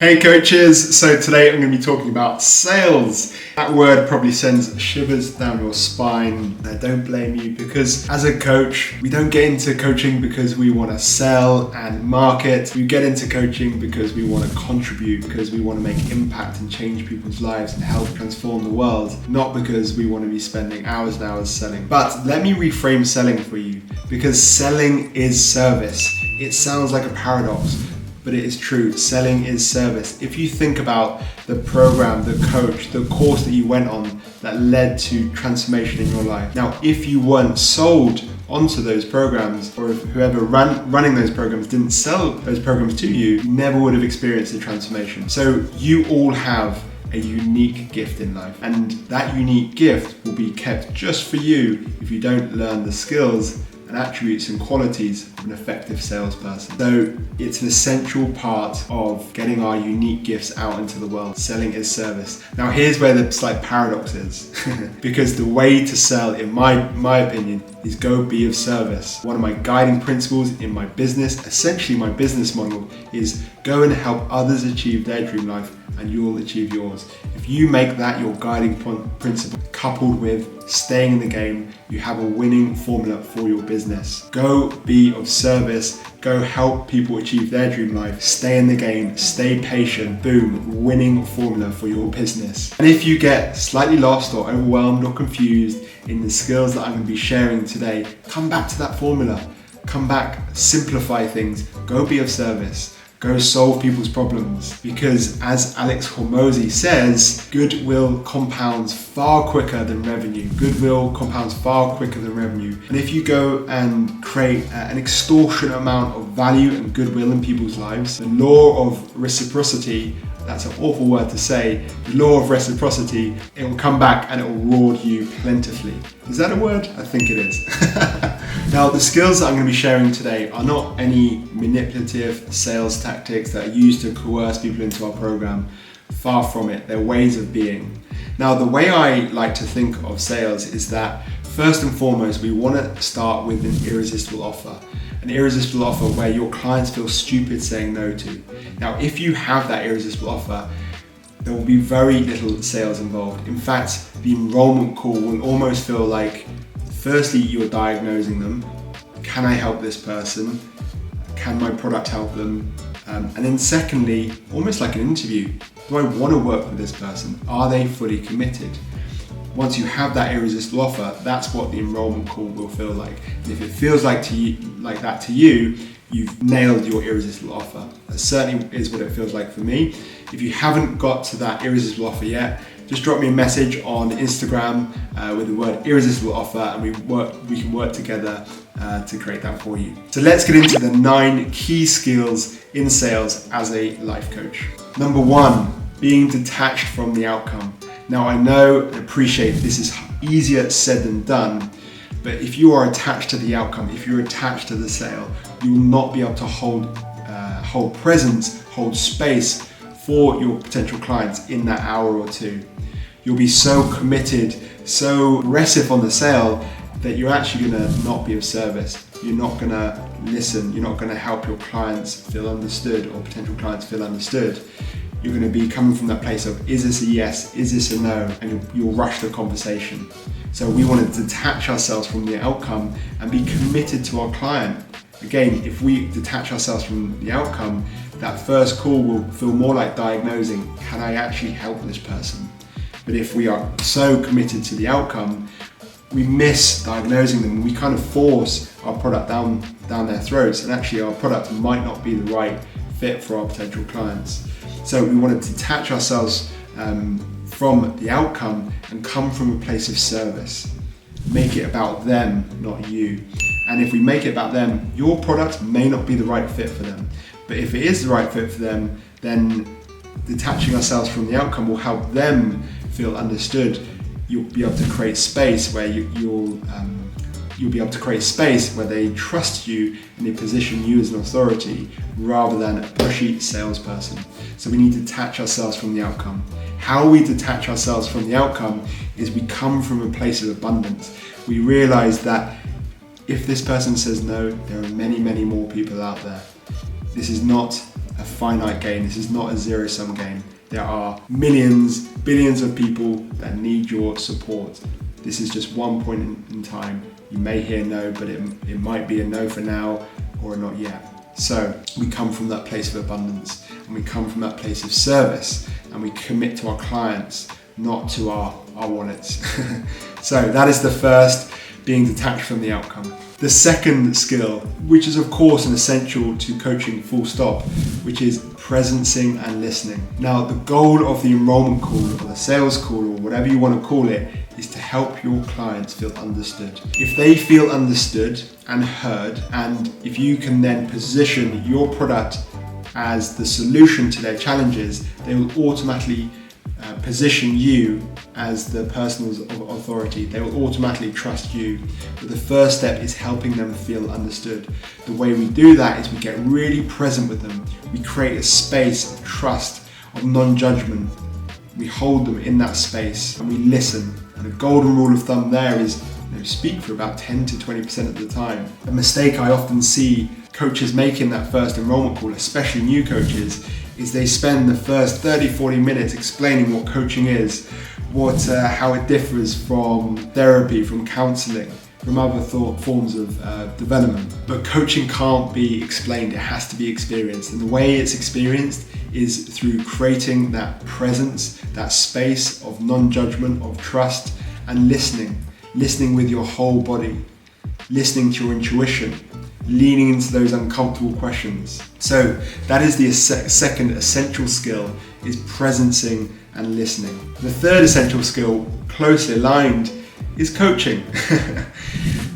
Hey coaches, so today I'm going to be talking about sales. That word probably sends shivers down your spine. Don't blame you, because as a coach, we don't get into coaching because we want to sell and market. We get into coaching because we want to contribute, because we want to make impact and change people's lives and help transform the world, not because we want to be spending hours and hours selling. But let me reframe selling for you, because selling is service. It sounds like a paradox, but it is true. Selling is service. If you think about the program, the coach, the course that you went on that led to transformation in your life. Now, if you weren't sold onto those programs, or if whoever running those programs didn't sell those programs to you, you never would have experienced the transformation. So you all have a unique gift in life, and that unique gift will be kept just for you if you don't learn the skills and attributes and qualities of an effective salesperson. So it's an essential part of getting our unique gifts out into the world. Selling is service. Now here's where the slight paradox is, because the way to sell, in my opinion, is go be of service. One of my guiding principles in my business, essentially my business model, is go and help others achieve their dream life and you'll achieve yours. If you make that your guiding principle, coupled with staying in the game, you have a winning formula for your business. Go be of service, go help people achieve their dream life, stay in the game, stay patient, boom, winning formula for your business. And if you get slightly lost or overwhelmed or confused in the skills that I'm going to be sharing today, come back to that formula. Come back, simplify things, go be of service. Go solve people's problems, because as Alex Hormozy says, goodwill compounds far quicker than revenue. Goodwill compounds far quicker than revenue. And if you go and create an extortionate amount of value and goodwill in people's lives, the law of reciprocity, that's an awful word to say, the law of reciprocity, it will come back and it will reward you plentifully. Is that a word? I think it is. Now, the skills that I'm going to be sharing today are not any manipulative sales tactics that are used to coerce people into our program. Far from it. They're ways of being. Now, the way I like to think of sales is that first and foremost, we want to start with an irresistible offer. An irresistible offer where your clients feel stupid saying no to. Now, if you have that irresistible offer, there will be very little sales involved. In fact, the enrollment call will almost feel like, firstly, you're diagnosing them. Can I help this person? Can my product help them? And then secondly, almost like an interview. Do I want to work with this person? Are they fully committed? Once you have that irresistible offer, that's what the enrollment call will feel like. And if it feels like that to you, you've nailed your irresistible offer. That certainly is what it feels like for me. If you haven't got to that irresistible offer yet, just drop me a message on Instagram with the word irresistible offer, and we can work together to create that for you. So let's get into the 9 key skills in sales as a life coach. Number 1, being detached from the outcome. Now, I know and appreciate this is easier said than done, but if you are attached to the outcome, if you're attached to the sale, you will not be able to hold presence, hold space for your potential clients in that hour or two. You'll be so committed, so aggressive on the sale that you're actually going to not be of service. You're not going to listen. You're not going to help your clients feel understood, or potential clients feel understood. You're going to be coming from that place of, is this a yes? Is this a no? And you'll rush the conversation. So we want to detach ourselves from the outcome and be committed to our client. Again, if we detach ourselves from the outcome, that first call will feel more like diagnosing, can I actually help this person? But if we are so committed to the outcome, we miss diagnosing them. We kind of force our product down their throats, and actually our product might not be the right fit for our potential clients. So we want to detach ourselves from the outcome and come from a place of service. Make it about them, not you. And if we make it about them, your product may not be the right fit for them. But if it is the right fit for them, then detaching ourselves from the outcome will help them feel understood. You'll be able to create space where you'll be able to create space where they trust you and they position you as an authority rather than a pushy salesperson. So we need to detach ourselves from the outcome. How we detach ourselves from the outcome is we come from a place of abundance. We realize that if this person says no, there are many, many more people out there. This is not a finite game. This is not a zero-sum game. There are millions, billions of people that need your support. This is just one point in time. You may hear no, but it might be a no for now or a not yet. So we come from that place of abundance, and we come from that place of service, and we commit to our clients, not to our wallets. So that is the first, being detached from the outcome. The second skill, which is of course an essential to coaching full stop, which is presencing and listening. Now, the goal of the enrollment call or the sales call or whatever you want to call it is to help your clients feel understood. If they feel understood and heard, and if you can then position your product as the solution to their challenges, they will automatically position you as the person of authority. They will automatically trust you. But the first step is helping them feel understood. The way we do that is we get really present with them. We create a space of trust, of non-judgment. We hold them in that space and we listen. And the golden rule of thumb there is speak for about 10 to 20% of the time. A mistake I often see coaches make in that first enrollment call, especially new coaches, is they spend the first 30-40 minutes explaining what coaching is, how it differs from therapy, from counselling, from other forms of development. But coaching can't be explained, it has to be experienced. And the way it's experienced is through creating that presence, that space of non-judgment, of trust, and listening with your whole body, listening to your intuition, leaning into those uncomfortable questions. So that is the second essential skill, is presencing and listening. The third essential skill, closely aligned, is coaching.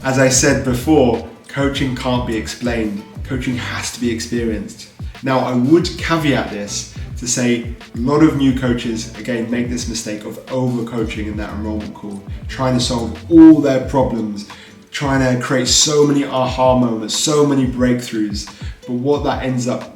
As I said before, coaching can't be explained. Coaching has to be experienced. Now, I would caveat this to say a lot of new coaches, again, make this mistake of over-coaching in that enrollment call, trying to solve all their problems, trying to create so many aha moments, so many breakthroughs. But what that ends up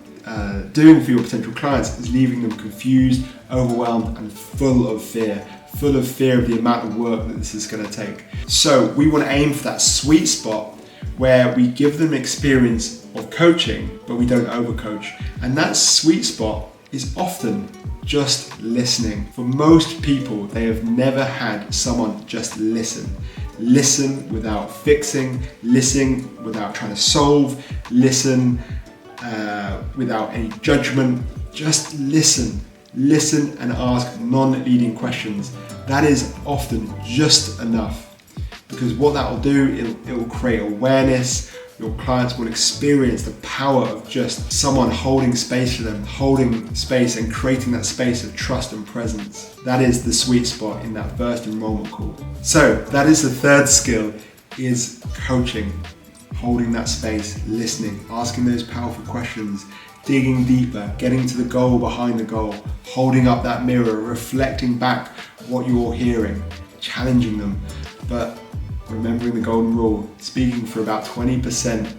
doing for your potential clients is leaving them confused, overwhelmed, and full of fear of the amount of work that this is going to take. So we want to aim for that sweet spot where we give them experience of coaching, but we don't overcoach. And that sweet spot is often just listening. For most people, they have never had someone just listen. Listen without fixing, listen without trying to solve, listen without any judgment. Just listen and ask non-leading questions. That is often just enough, because what that will do, it will create awareness. Your clients will experience the power of just someone holding space for them, holding space and creating that space of trust and presence. That is the sweet spot in that first enrollment call. So that is the third skill, is coaching, holding that space, listening, asking those powerful questions, digging deeper, getting to the goal behind the goal, holding up that mirror, reflecting back what you're hearing, challenging them, but remembering the golden rule, speaking for about 20%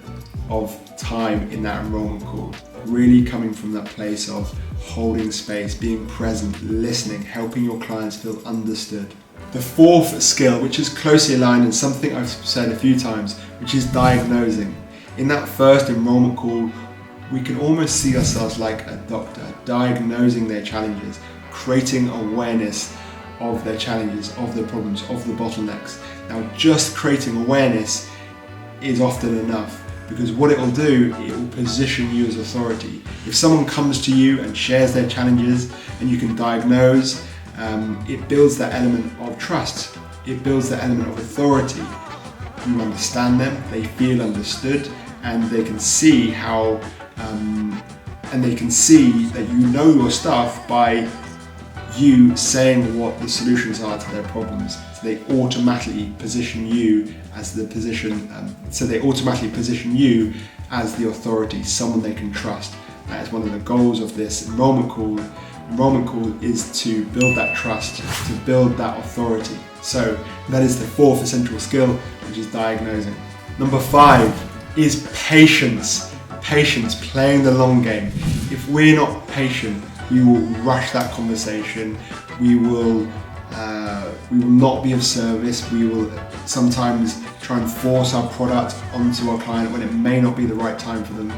of time in that enrollment call, really coming from that place of holding space, being present, listening, helping your clients feel understood. The fourth skill, which is closely aligned and something I've said a few times, which is diagnosing. In that first enrollment call, we can almost see ourselves like a doctor, diagnosing their challenges, creating awareness of their challenges, of their problems, of the bottlenecks. Now, just creating awareness is often enough, because what it will do, it will position you as authority. If someone comes to you and shares their challenges and you can diagnose, it builds that element of trust. It builds that element of authority. You understand them, they feel understood, and they can see how, and they can see that you know your stuff by you saying what the solutions are to their problems. So they automatically position you as the authority, someone they can trust. That is one of the goals of this enrollment call. Enrollment call is to build that trust, to build that authority. So that is the fourth essential skill, which is diagnosing. Number 5 is patience. Patience, playing the long game. If we're not patient, we will rush that conversation. We will not be of service. We will sometimes try and force our product onto our client when it may not be the right time for them.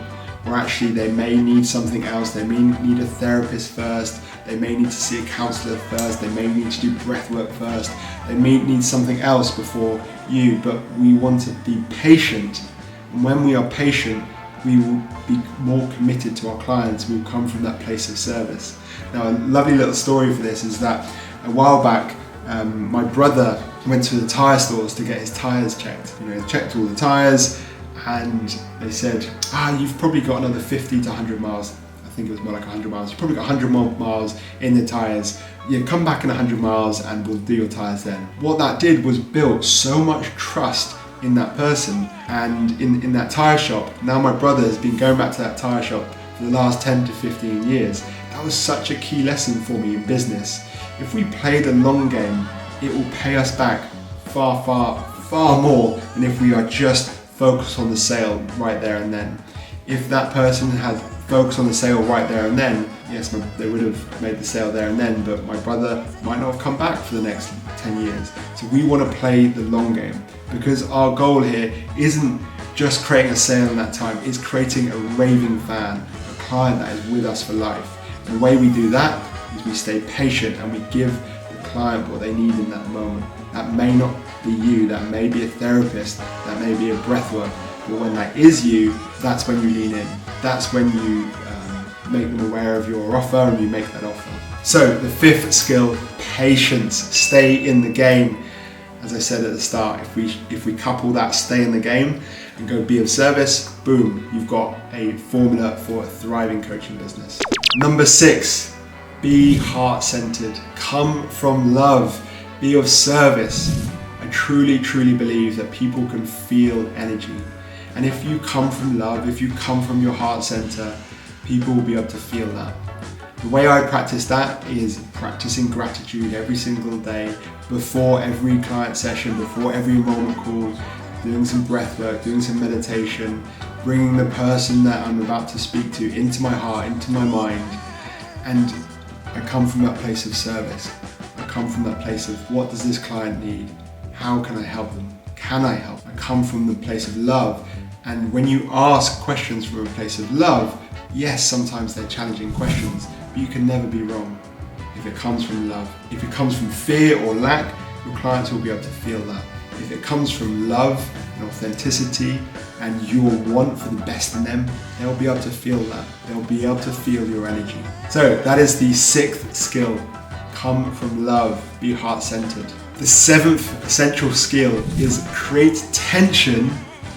or actually they may need something else. They may need a therapist first, they may need to see a counsellor first, they may need to do breath work first, they may need something else before you, but we want to be patient. And when we are patient, we will be more committed to our clients. We will come from that place of service. Now, a lovely little story for this is that a while back, my brother went to the tyre stores to get his tyres checked. He checked all the tyres, and they said, you've probably got another 50 to 100 miles. I think it was more like 100 miles. You've probably got 100 more miles in the tyres. Yeah, come back in 100 miles and we'll do your tyres then. What that did was build so much trust in that person and in that tyre shop. Now my brother has been going back to that tyre shop for the last 10 to 15 years. That was such a key lesson for me in business. If we play the long game, it will pay us back far, far, far more than if we are just focused on the sale right there and then. If that person had focused on the sale right there and then, yes, they would have made the sale there and then, but my brother might not have come back for the next 10 years. So we want to play the long game, because our goal here isn't just creating a sale in that time, it's creating a raving fan, a client that is with us for life. And the way we do that is we stay patient and we give the client what they need in that moment. That may not be you, that may be a therapist, that may be a breathwork, but when that is you, that's when you lean in. That's when you make them aware of your offer and you make that offer. So the fifth skill, patience. Stay in the game. As I said at the start, if we couple that stay in the game and go be of service, boom, you've got a formula for a thriving coaching business. Number 6, be heart-centered. Come from love. Be of service. I truly, truly believe that people can feel energy. And if you come from love, if you come from your heart center, people will be able to feel that. The way I practice that is practicing gratitude every single day, before every client session, before every enrollment call, doing some breath work, doing some meditation, bringing the person that I'm about to speak to into my heart, into my mind. And I come from that place of service. I come from that place of, what does this client need? How can I help them? Can I help? I come from the place of love. And when you ask questions from a place of love, yes, sometimes they're challenging questions, but you can never be wrong if it comes from love. If it comes from fear or lack, your clients will be able to feel that. If it comes from love and authenticity and your want for the best in them, they'll be able to feel that. They'll be able to feel your energy. So that is the 6th skill. Come from love, be heart-centered. The 7th essential skill is create tension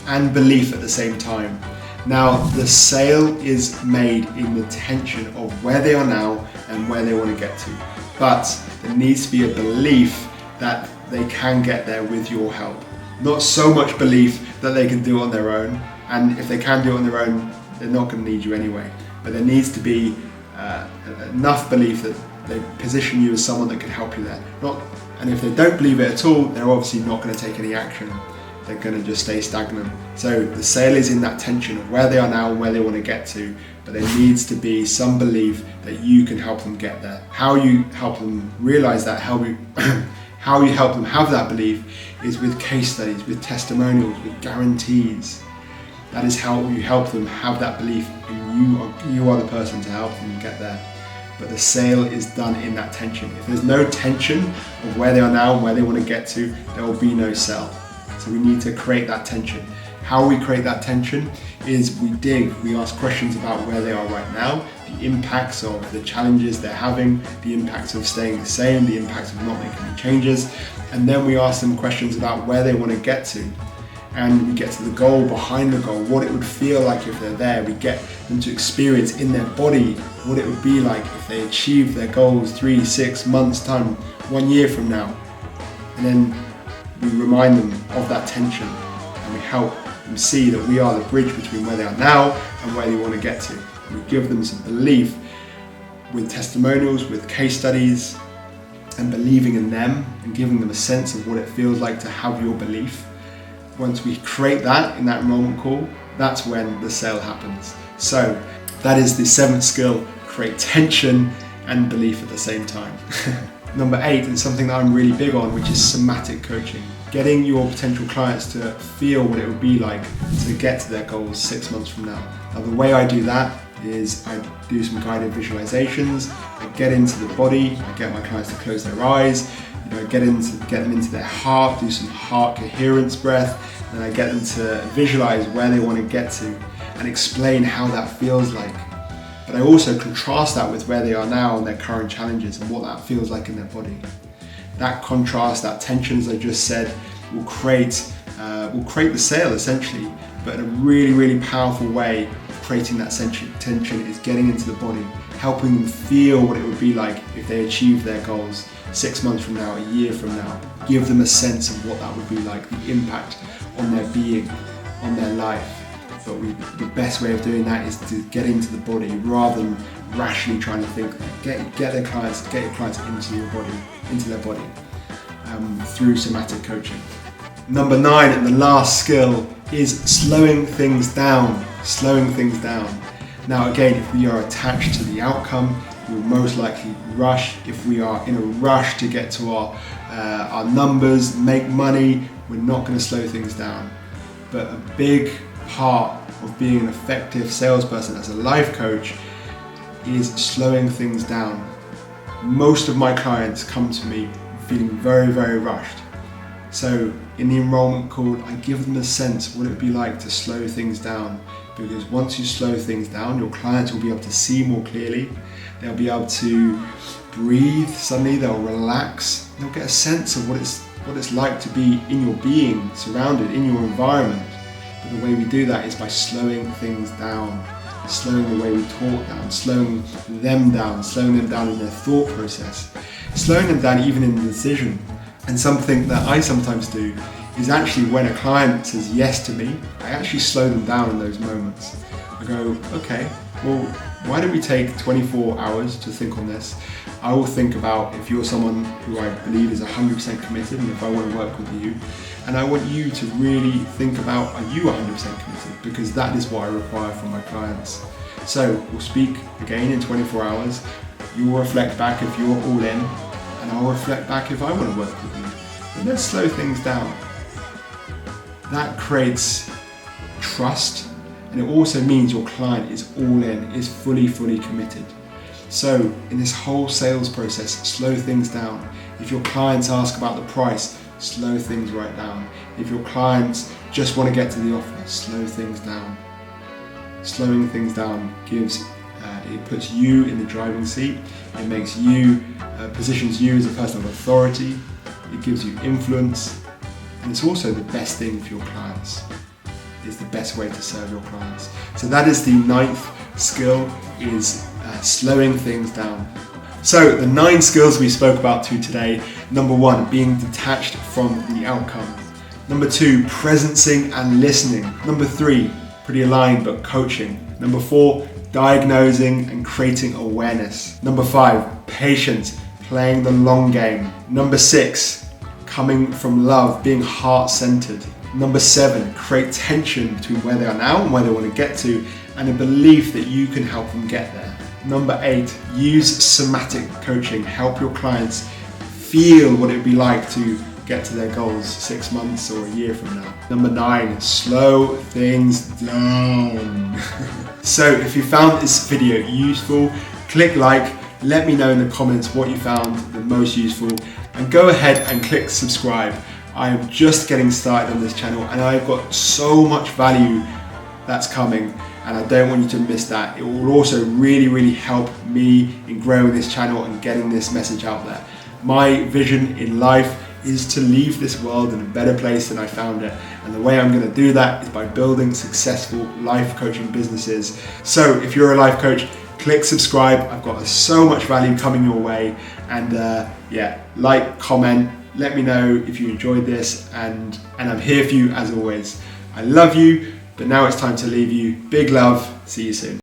and belief at the same time. Now, the sale is made in the tension of where they are now and where they want to get to. But there needs to be a belief that they can get there with your help. Not so much belief that they can do it on their own. And if they can do it on their own, they're not going to need you anyway. But there needs to be enough belief that they position you as someone that can help you there. And if they don't believe it at all, they're obviously not going to take any action. They're going to just stay stagnant. So the sale is in that tension of where they are now and where they want to get to, but there needs to be some belief that you can help them get there. How you help them realize that, how you help them have that belief is with case studies, with testimonials, with guarantees. That is how you help them have that belief in you are the person to help them get there. But the sale is done in that tension. If there's no tension of where they are now and where they want to get to, there will be no sale. So we need to create that tension. How we create that tension is we dig, we ask questions about where they are right now, the impacts of the challenges they're having, the impacts of staying the same, the impacts of not making any changes, and then we ask them questions about where they want to get to. And we get to the goal, behind the goal, what it would feel like if they're there. We get them to experience in their body what it would be like if they achieved their goals 3, 6 months time, 1 year from now. And then we remind them of that tension and we help them see that we are the bridge between where they are now and where they want to get to. We give them some belief with testimonials, with case studies, and believing in them and giving them a sense of what it feels like to have your belief. Once we create that in that enrollment call, that's when the sale happens. So that is the 7th skill, create tension and belief at the same time. Number 8, and something that I'm really big on, which is somatic coaching. Getting your potential clients to feel what it would be like to get to their goals 6 months from now. Now the way I do that is I do some guided visualizations, I get into the body, I get my clients to close their eyes, get them into their heart, do some heart coherence breath, and I get them to visualize where they want to get to and explain how that feels like. But I also contrast that with where they are now and their current challenges and what that feels like in their body. That contrast, that tension, as I just said, will create the sale essentially, but in a really, really powerful way of creating that tension is getting into the body, helping them feel what it would be like if they achieved their goals 6 months from now, a year from now. Give them a sense of what that would be like, the impact on their being, on their life. But the best way of doing that is to get into the body rather than rationally trying to think. Get your clients into their body through somatic coaching. Number 9, and the last skill, is slowing things down. Now again, if we are attached to the outcome, we'll most likely rush. If we are in a rush to get to our numbers, make money, we're not going to slow things down. But a big part of being an effective salesperson as a life coach is slowing things down. Most of my clients come to me feeling very, very rushed. So in the enrollment call, I give them a sense of what it would be like to slow things down, because once you slow things down, your clients will be able to see more clearly, they'll be able to breathe, suddenly they'll relax, they'll get a sense of what it's like to be in your being, surrounded in your environment. But the way we do that is by slowing things down, slowing the way we talk down, slowing them down in their thought process, slowing them down even in the decision. And something that I sometimes do is actually when a client says yes to me, I actually slow them down in those moments. I go, okay, well, why don't we take 24 hours to think on this? I will think about if you're someone who I believe is 100% committed and if I want to work with you, and I want you to really think about, are you 100% committed? Because that is what I require from my clients. So we'll speak again in 24 hours. You will reflect back if you're all in, and I'll reflect back if I want to work with you. But let's slow things down. That creates trust, and it also means your client is all in, is fully committed. So in this whole sales process, slow things down. If your clients ask about the price, slow things right down. If your clients just want to get to the offer, slow things down. Slowing things down it puts you in the driving seat. It makes you, positions you as a person of authority. It gives you influence. And it's also the best thing for your clients. It's the best way to serve your clients. So that is the 9th skill, is slowing things down. So the 9 skills we spoke about today. Number 1, being detached from the outcome. Number 2, presencing and listening. Number 3, pretty aligned but coaching. Number 4, diagnosing and creating awareness. Number 5, patience, playing the long game. Number 6, coming from love, being heart-centered. Number 7, create tension between where they are now and where they want to get to, and a belief that you can help them get there. Number 8, use somatic coaching. Help your clients feel what it would be like to get to their goals 6 months or a year from now. Number 9, slow things down. So if you found this video useful, click like, let me know in the comments what you found the most useful, and go ahead and click subscribe. I am just getting started on this channel and I've got so much value that's coming, and I don't want you to miss that. It will also really help me in growing this channel and getting this message out there. My vision in life is to leave this world in a better place than I found it, and the way I'm going to do that is by building successful life coaching businesses. So if you're a life coach, click subscribe. I've got so much value coming your way, and like, comment, let me know if you enjoyed this, and I'm here for you as always. I love you, but now it's time to leave you. Big love, see you soon.